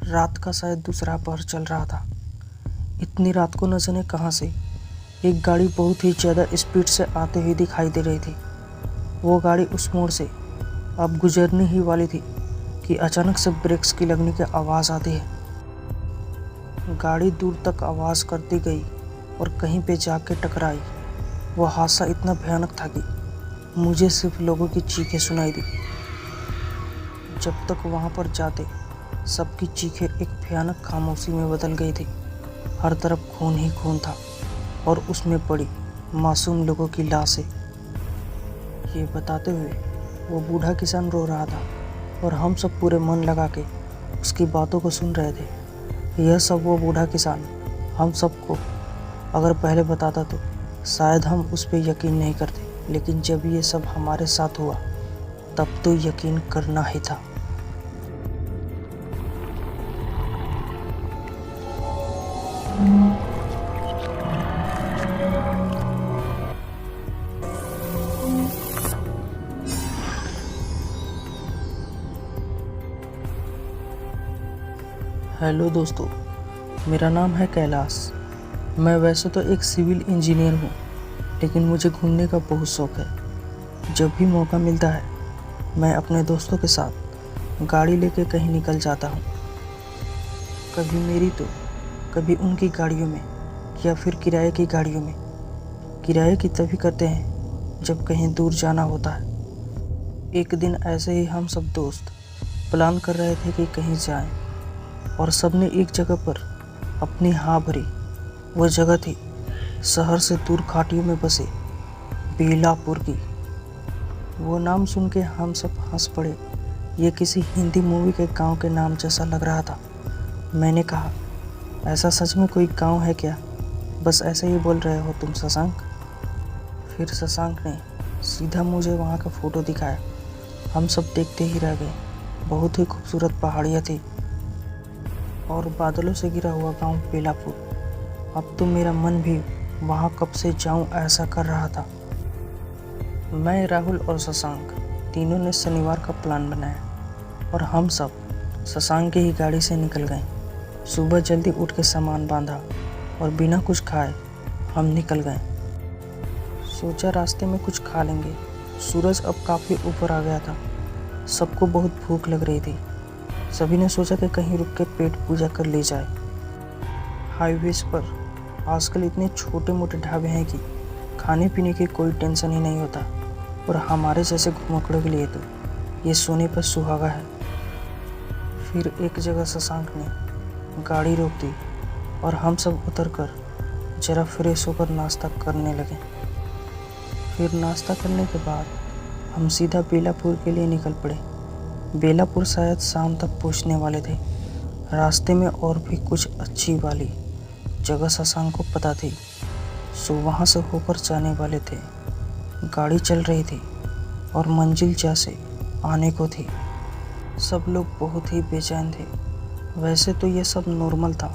रात का शायद दूसरा पहर चल रहा था। इतनी रात को न जाने कहाँ से एक गाड़ी बहुत ही ज़्यादा स्पीड से आते हुए दिखाई दे रही थी। वो गाड़ी उस मोड़ से अब गुजरने ही वाली थी कि अचानक से ब्रेक्स की लगने की आवाज़ आती है। गाड़ी दूर तक आवाज़ करती गई और कहीं पे जाके टकराई। वो हादसा इतना भयानक था कि मुझे सिर्फ लोगों की चीखें सुनाई दी। जब तक वहाँ पर जाते सबकी चीखें एक भयानक खामोशी में बदल गई थी। हर तरफ खून ही खून था और उसमें पड़ी मासूम लोगों की लाशें। ये बताते हुए वो बूढ़ा किसान रो रहा था और हम सब पूरे मन लगा के उसकी बातों को सुन रहे थे। यह सब वो बूढ़ा किसान हम सबको अगर पहले बताता तो शायद हम उस पर यकीन नहीं करते, लेकिन जब ये सब हमारे साथ हुआ तब तो यकीन करना ही था। हेलो दोस्तों, मेरा नाम है कैलाश। मैं वैसे तो एक सिविल इंजीनियर हूँ, लेकिन मुझे घूमने का बहुत शौक़ है। जब भी मौका मिलता है मैं अपने दोस्तों के साथ गाड़ी लेके कहीं निकल जाता हूँ। कभी मेरी तो कभी उनकी गाड़ियों में या फिर किराए की गाड़ियों में। किराए की तभी करते हैं जब कहीं दूर जाना होता है। एक दिन ऐसे ही हम सब दोस्त प्लान कर रहे थे कि कहीं जाएं और सबने एक जगह पर अपनी हाँ भरी। वो जगह थी शहर से दूर घाटियों में बसे बेलापुर की। वो नाम सुन के हम सब हंस पड़े। ये किसी हिंदी मूवी के गांव के नाम जैसा लग रहा था। मैंने कहा, ऐसा सच में कोई गांव है क्या? बस ऐसे ही बोल रहे हो तुम शशांक? फिर शशांक ने सीधा मुझे वहाँ का फ़ोटो दिखाया। हम सब देखते ही रह गए। बहुत ही खूबसूरत पहाड़ियाँ थी और बादलों से घिरा हुआ गांव बेलापुर। अब तो मेरा मन भी वहाँ कब से जाऊँ ऐसा कर रहा था। मैं, राहुल और शशांक तीनों ने शनिवार का प्लान बनाया और हम सब शशांक की ही गाड़ी से निकल गए। सुबह जल्दी उठ के सामान बांधा और बिना कुछ खाए हम निकल गए। सोचा रास्ते में कुछ खा लेंगे। सूरज अब काफ़ी ऊपर आ गया था। सबको बहुत भूख लग रही थी। सभी ने सोचा कि कहीं रुक के पेट पूजा कर ली जाए। हाईवेज पर आजकल इतने छोटे मोटे ढाबे हैं कि खाने पीने की कोई टेंशन ही नहीं होता, और हमारे जैसे घुमक्कड़ों के लिए तो ये सोने पर सुहागा है। फिर एक जगह शशांक ने गाड़ी रोक दी और हम सब उतर कर ज़रा फ्रेश होकर नाश्ता करने लगे। फिर नाश्ता करने के बाद हम सीधा बेलापुर के लिए निकल पड़े। बेलापुर शायद शाम तक पहुंचने वाले थे। रास्ते में और भी कुछ अच्छी वाली जगह शशांक को पता थी, सो वहां से होकर जाने वाले थे। गाड़ी चल रही थी और मंजिल जैसे आने को थी। सब लोग बहुत ही बेचैन थे। वैसे तो ये सब नॉर्मल था,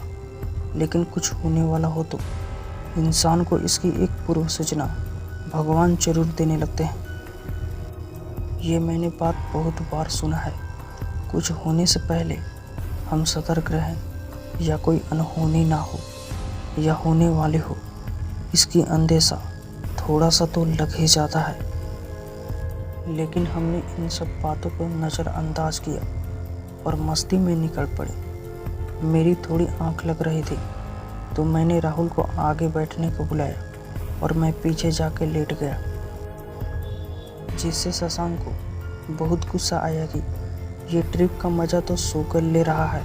लेकिन कुछ होने वाला हो तो इंसान को इसकी एक पूर्व सूचना भगवान जरूर देने लगते हैं। ये मैंने बात बहुत बार सुना है। कुछ होने से पहले हम सतर्क रहें, या कोई अनहोनी ना हो या होने वाली हो, इसकी अंदेशा थोड़ा सा तो लग ही जाता है। लेकिन हमने इन सब बातों को नज़रअंदाज किया और मस्ती में निकल पड़े। मेरी थोड़ी आंख लग रही थी तो मैंने राहुल को आगे बैठने को बुलाया और मैं पीछे जाके लेट गया, जिससे शशांक को बहुत गुस्सा आया कि ये ट्रिप का मज़ा तो सोकर ले रहा है,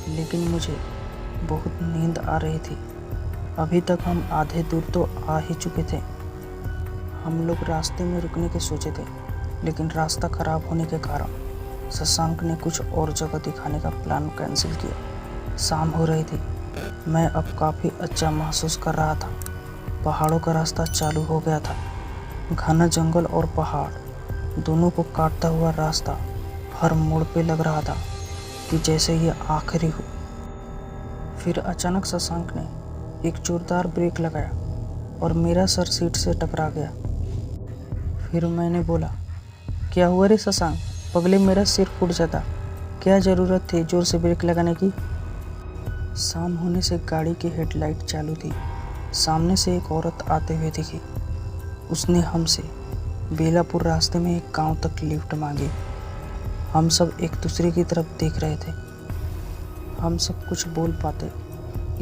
लेकिन मुझे बहुत नींद आ रही थी। अभी तक हम आधे दूर तो आ ही चुके थे। हम लोग रास्ते में रुकने के सोचे थे, लेकिन रास्ता ख़राब होने के कारण शशांक ने कुछ और जगह दिखाने का प्लान कैंसिल किया। शाम हो रही थी। मैं अब काफ़ी अच्छा महसूस कर रहा था। पहाड़ों का रास्ता चालू हो गया था। घना जंगल और पहाड़ दोनों को काटता हुआ रास्ता हर मोड़ पे लग रहा था कि जैसे ये आखिरी हो। फिर अचानक शशांक ने एक जोरदार ब्रेक लगाया और मेरा सर सीट से टकरा गया। फिर मैंने बोला, क्या हुआ रे शशांक? पगले, मेरा सिर फूट जाता। क्या ज़रूरत थी ज़ोर से ब्रेक लगाने की? शाम होने से गाड़ी की हेडलाइट चालू थी। सामने से एक औरत आते हुए दिखी। उसने हमसे बेलापुर रास्ते में एक गांव तक लिफ्ट मांगी। हम सब एक दूसरे की तरफ देख रहे थे। हम सब कुछ बोल पाते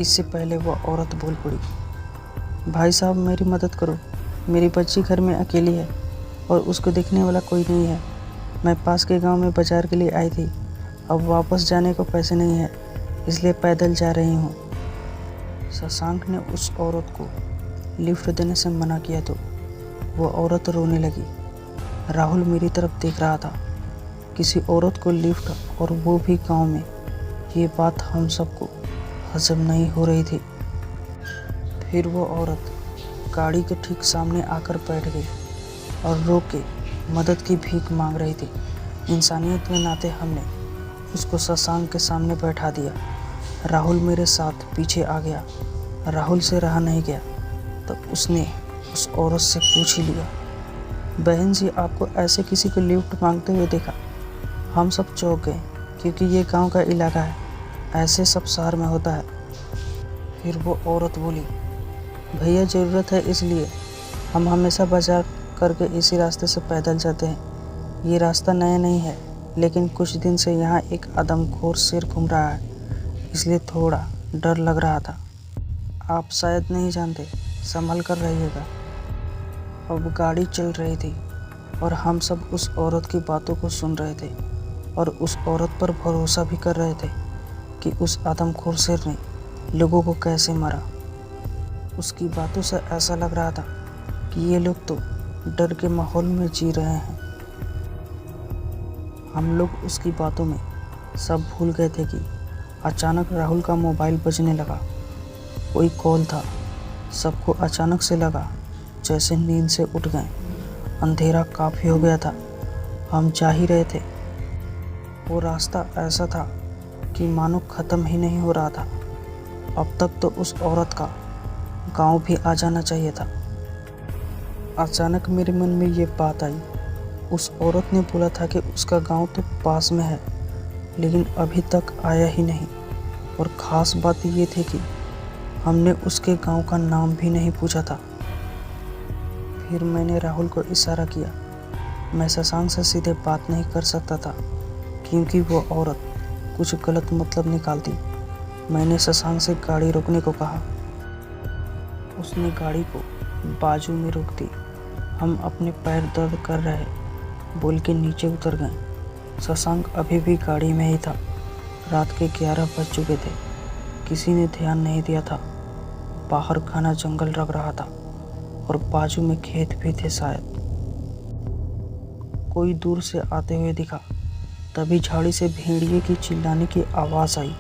इससे पहले वह औरत बोल पड़ी। भाई साहब, मेरी मदद करो। मेरी बच्ची घर में अकेली है और उसको देखने वाला कोई नहीं है। मैं पास के गांव में बाजार के लिए आई थी। अब वापस जाने को पैसे नहीं है, इसलिए पैदल जा रही हूँ। शशांक ने उस औरत को लिफ्ट देने से मना किया तो वह औरत रोने लगी। राहुल मेरी तरफ देख रहा था। किसी औरत को लिफ्ट, और वो भी गांव में, ये बात हम सबको हजम नहीं हो रही थी। फिर वो औरत गाड़ी के ठीक सामने आकर बैठ गई और रो के मदद की भीख मांग रही थी। इंसानियत के नाते हमने उसको शशांक के सामने बैठा दिया। राहुल मेरे साथ पीछे आ गया। राहुल से रहा नहीं गया, तब उसने उस औरत से पूछ ही लिया, बहन जी, आपको ऐसे किसी को लिफ्ट मांगते हुए देखा? हम सब चौंक गए, क्योंकि ये गांव का इलाका है, ऐसे सब शहर में होता है। फिर वो औरत बोली, भैया ज़रूरत है इसलिए हम हमेशा बाजार करके इसी रास्ते से पैदल जाते हैं। ये रास्ता नया नहीं है, लेकिन कुछ दिन से यहाँ एक आदमखोर शेर घूम रहा है, इसलिए थोड़ा डर लग रहा था। आप शायद नहीं जानते, संभल कर रहिएगा। अब गाड़ी चल रही थी और हम सब उस औरत की बातों को सुन रहे थे और उस औरत पर भरोसा भी कर रहे थे कि उस आदमखोर शेर ने लोगों को कैसे मारा। उसकी बातों से ऐसा लग रहा था कि ये लोग तो डर के माहौल में जी रहे हैं। हम लोग उसकी बातों में सब भूल गए थे कि अचानक राहुल का मोबाइल बजने लगा। कोई कॉल था। सबको अचानक से लगा जैसे नींद से उठ गए। अंधेरा काफ़ी हो गया था। हम जा ही रहे थे। वो रास्ता ऐसा था कि मानो ख़त्म ही नहीं हो रहा था। अब तक तो उस औरत का गांव भी आ जाना चाहिए था। अचानक मेरे मन में ये बात आई, उस औरत ने बोला था कि उसका गांव तो पास में है, लेकिन अभी तक आया ही नहीं। और ख़ास बात ये थी कि हमने उसके गांव का नाम भी नहीं पूछा था। फिर मैंने राहुल को इशारा किया। मैं शशांक से सीधे बात नहीं कर सकता था, क्योंकि वो औरत कुछ गलत मतलब निकालती। मैंने शशांक से गाड़ी रोकने को कहा। उसने गाड़ी को बाजू में रोक दी। हम अपने पैर दर्द कर रहे बोल के नीचे उतर गए। शशांक अभी भी गाड़ी में ही था। रात के 11 बज चुके थे। किसी ने ध्यान नहीं दिया था। बाहर घना जंगल लग रहा था और बाजू में खेत भी थे। शायद कोई दूर से आते हुए दिखा। तभी झाड़ी से भेड़िए की चिल्लाने की आवाज़ आई।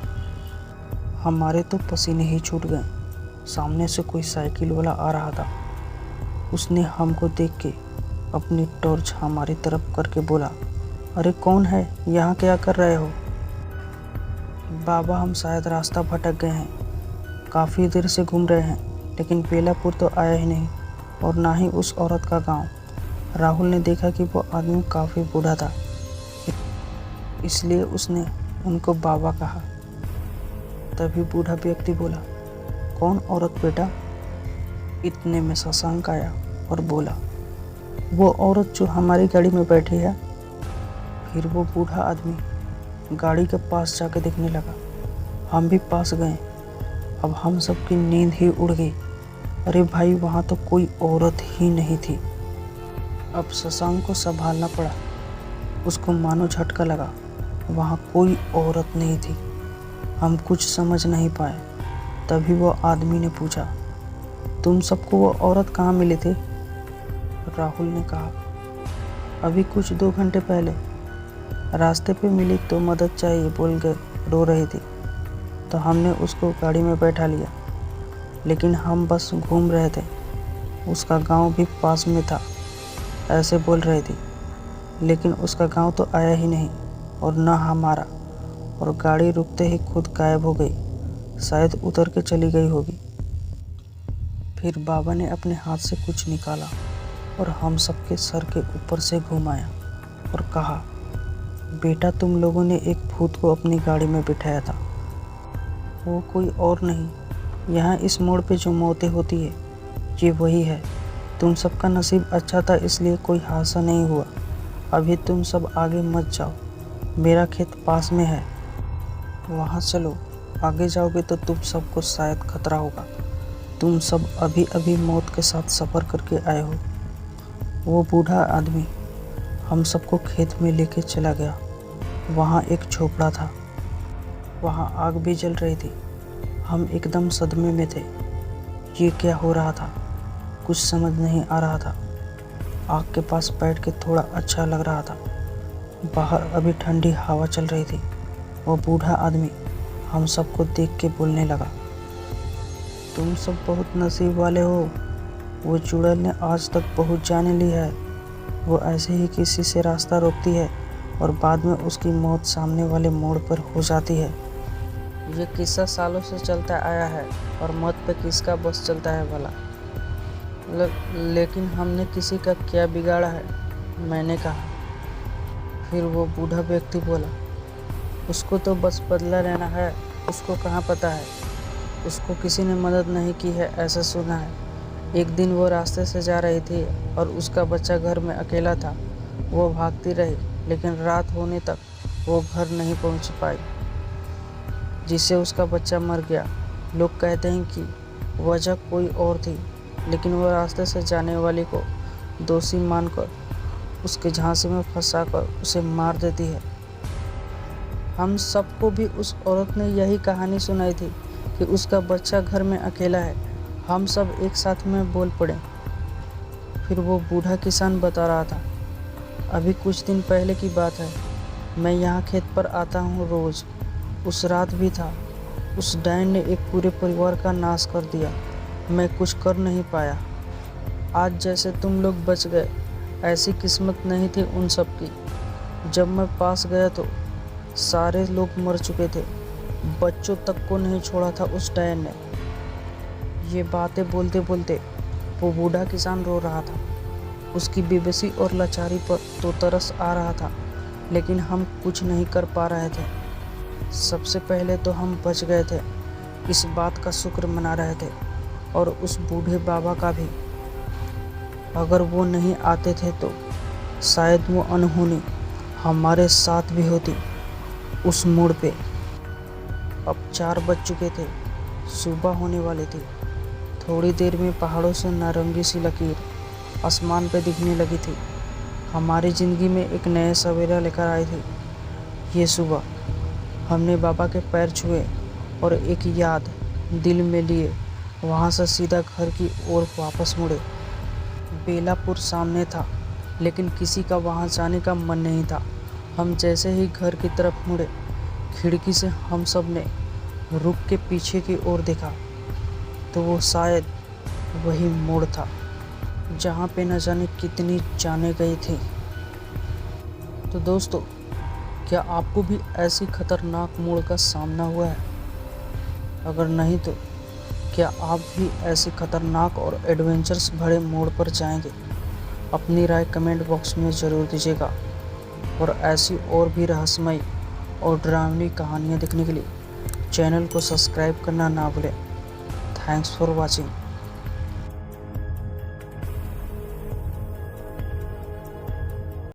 हमारे तो पसीने ही छूट गए। सामने से कोई साइकिल वाला आ रहा था। उसने हमको देख के अपनी टॉर्च हमारी तरफ करके बोला, अरे कौन है, यहाँ क्या कर रहे हो? बाबा, हम शायद रास्ता भटक गए हैं। काफ़ी देर से घूम रहे हैं, लेकिन बेलापुर तो आया ही नहीं, और ना ही उस औरत का गांव। राहुल ने देखा कि वो आदमी काफ़ी बूढ़ा था, इसलिए उसने उनको बाबा कहा। तभी बूढ़ा व्यक्ति बोला, कौन औरत बेटा? इतने में शशांक आया और बोला, वो औरत जो हमारी गाड़ी में बैठी है। फिर वो बूढ़ा आदमी गाड़ी के पास जाके देखने लगा। हम भी पास गए। अब हम सबकी नींद ही उड़ गई। अरे भाई, वहाँ तो कोई औरत ही नहीं थी। अब शशांक को संभालना पड़ा। उसको मानो झटका लगा। वहाँ कोई औरत नहीं थी। हम कुछ समझ नहीं पाए। तभी वो आदमी ने पूछा, तुम सबको वो औरत कहाँ मिले थे? राहुल ने कहा, अभी कुछ 2 घंटे पहले रास्ते पे मिली तो मदद चाहिए बोल कर रो रही थी, तो हमने उसको गाड़ी में बैठा लिया। लेकिन हम बस घूम रहे थे। उसका गांव भी पास में था, ऐसे बोल रही थी। लेकिन उसका गांव तो आया ही नहीं, और न हमारा। और गाड़ी रुकते ही खुद गायब हो गई। शायद उतर के चली गई होगी। फिर बाबा ने अपने हाथ से कुछ निकाला और हम सबके सर के ऊपर से घुमाया और कहा, बेटा, तुम लोगों ने एक भूत को अपनी गाड़ी में बिठाया था। वो कोई और नहीं, यहाँ इस मोड़ पे जो मौतें होती है ये वही है। तुम सबका नसीब अच्छा था, इसलिए कोई हादसा नहीं हुआ। अभी तुम सब आगे मत जाओ, मेरा खेत पास में है, वहाँ चलो। आगे जाओगे तो तुम सबको शायद खतरा होगा। तुम सब अभी अभी मौत के साथ सफ़र करके आए हो। वो बूढ़ा आदमी हम सबको खेत में लेके चला गया। वहाँ एक झोपड़ा था, वहाँ आग भी जल रही थी। हम एकदम सदमे में थे। ये क्या हो रहा था, कुछ समझ नहीं आ रहा था। आग के पास बैठ के थोड़ा अच्छा लग रहा था। बाहर अभी ठंडी हवा चल रही थी। वो बूढ़ा आदमी हम सबको देख के बोलने लगा, तुम सब बहुत नसीब वाले हो। वो चुड़ैल ने आज तक बहुत जाने ली है। वो ऐसे ही किसी से रास्ता रोकती है और बाद में उसकी मौत सामने वाले मोड़ पर हो जाती है। ये किस्सा सालों से चलता आया है और मौत पे किसका बस चलता है भला। लेकिन हमने किसी का क्या बिगाड़ा है, मैंने कहा। फिर वो बूढ़ा व्यक्ति बोला, उसको तो बस बदला लेना है, उसको कहाँ पता है। उसको किसी ने मदद नहीं की है, ऐसा सुना है। एक दिन वो रास्ते से जा रही थी और उसका बच्चा घर में अकेला था। वो भागती रही, लेकिन रात होने तक वो घर नहीं पहुंच पाई, जिससे उसका बच्चा मर गया। लोग कहते हैं कि वजह कोई और थी, लेकिन वो रास्ते से जाने वाले को दोषी मानकर उसके झांसे में फंसाकर उसे मार देती है। हम सबको भी उस औरत ने यही कहानी सुनाई थी कि उसका बच्चा घर में अकेला है। हम सब एक साथ में बोल पड़े। फिर वो बूढ़ा किसान बता रहा था, अभी कुछ दिन पहले की बात है, मैं यहाँ खेत पर आता हूँ रोज़। उस रात भी था। उस डायन ने एक पूरे परिवार का नाश कर दिया। मैं कुछ कर नहीं पाया। आज जैसे तुम लोग बच गए, ऐसी किस्मत नहीं थी उन सब की। जब मैं पास गया तो सारे लोग मर चुके थे, बच्चों तक को नहीं छोड़ा था उस डायन ने। ये बातें बोलते बोलते वो बूढ़ा किसान रो रहा था। उसकी बेबसी और लाचारी पर तो तरस आ रहा था, लेकिन हम कुछ नहीं कर पा रहे थे। सबसे पहले तो हम बच गए थे, इस बात का शुक्र मना रहे थे, और उस बूढ़े बाबा का भी। अगर वो नहीं आते थे तो शायद वो अनहोनी हमारे साथ भी होती उस मोड़ पे। अब 4 बज चुके थे, सुबह होने वाली थी। थोड़ी देर में पहाड़ों से नारंगी सी लकीर आसमान पे दिखने लगी थी। हमारी ज़िंदगी में एक नया सवेरा लेकर आई थी ये सुबह। हमने बाबा के पैर छुए और एक याद दिल में लिए वहाँ से सीधा घर की ओर वापस मुड़े। बेलापुर सामने था, लेकिन किसी का वहाँ जाने का मन नहीं था। हम जैसे ही घर की तरफ मुड़े, खिड़की से हम सब ने रुक के पीछे की ओर देखा, तो वो शायद वही मोड़ था जहाँ पे न जाने कितनी जाने गई थी। तो दोस्तों, क्या आपको भी ऐसी खतरनाक मोड़ का सामना हुआ है? अगर नहीं तो क्या आप भी ऐसे खतरनाक और एडवेंचर्स भरे मोड़ पर जाएंगे? अपनी राय कमेंट बॉक्स में ज़रूर दीजिएगा। और ऐसी और भी रहस्यमय और डरावनी कहानियाँ देखने के लिए चैनल को सब्सक्राइब करना ना भूलें। Thanks for watching.